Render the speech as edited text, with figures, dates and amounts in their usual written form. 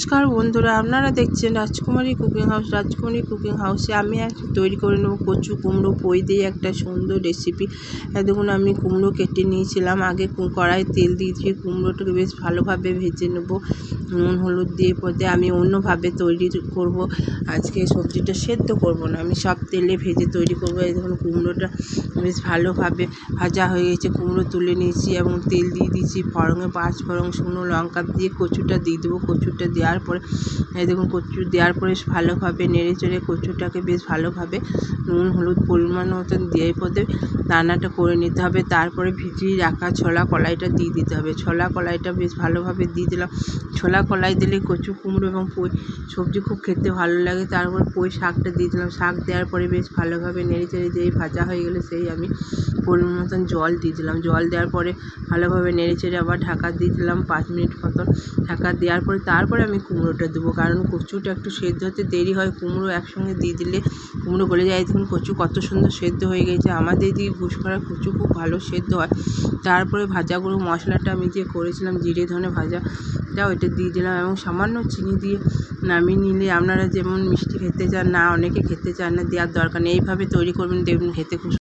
নমস্কার বন্ধুরা, আপনারা দেখছেন রাজকুমারী কুকিং হাউস। রাজকুমারী কুকিং হাউসে আমি আজকে তৈরি করে নেব কচু কুমড়ো পই দিয়ে একটা সুন্দর রেসিপি। দেখুন, আমি কুমড়ো কেটে নিয়েছিলাম। আগে কড়াই তেল দিয়ে কুমড়োটাকে বেশ ভালোভাবে ভেজে নেব নুন হলুদ দিয়ে। পরে আমি অন্যভাবে তৈরি করব। আজকে সবজিটা সেদ্ধ করব না, আমি সব তেলে ভেজে তৈরি করব। এই দেখুন, কুমড়োটা বেশ ভালোভাবে ভাজা হয়ে গেছে। কুমড়ো তুলে নিয়েছি এবং তেল দিয়ে দিয়েছি ফোড়নে 5 ফোড়ন, শুকনো লঙ্কা দিয়ে কচুটা দিয়ে দেবো। কচুটা দেওয়ার পরে এই দেখুন, কচু দেওয়ার পরে ভালোভাবে নেড়ে চেড়ে কচুটাকে বেশ ভালোভাবে নুন হলুদ পরিমাণ মতন দিয়ে পরে রান্নাটা করে নিতে হবে। তারপরে ভিজিয়ে রাখা ছোলা কলাইটা দিয়ে দিতে হবে। ছোলা কলাইটা বেশ ভালোভাবে দিয়ে দিলাম। ছোলা কলাই দিলে কচু কুমড়ো এবং পই সবজি খুব খেতে ভালো লাগে। তারপর পই শাকটা দিয়ে দিলাম। শাক দেওয়ার পরে বেশ ভালোভাবে নেড়ে চেড়ে যেই ভাজা হয়ে গেলে সেই আমি পরিমাণ মতন জল দিয়ে দিলাম। জল দেওয়ার পরে ভালোভাবে নেড়ে চেড়ে আবার ঢাকা দিয়ে দিলাম 5 মিনিট মতন। ঢাকা দেওয়ার পরে তারপরে আমি কুমড়োটা দেবো, কারণ কচুটা একটু সেদ্ধ হতে দেরি হয়। কুমড়ো একসঙ্গে দিয়ে দিলে কুমড়ো গলে যায়। দেখুন কচু কত সুন্দর সেদ্ধ হয়ে গেছে। আমাদের দিকে ঘুষকরা কচু খুব ভালো সেদ্ধ হয়। তারপরে ভাজাগুলো মশলাটা আমি যে করেছিলাম জিরে ধনে ভাজাটা ওইটা দিয়ে দিলাম এবং সামান্য চিনি দিয়ে নামিয়ে নিলে, আপনারা যেমন মিষ্টি খেতে চান না, অনেকে খেতে চান না, দেওয়ার দরকার নেই। এইভাবে তৈরি করবেন, দেখবেন খেতে খুব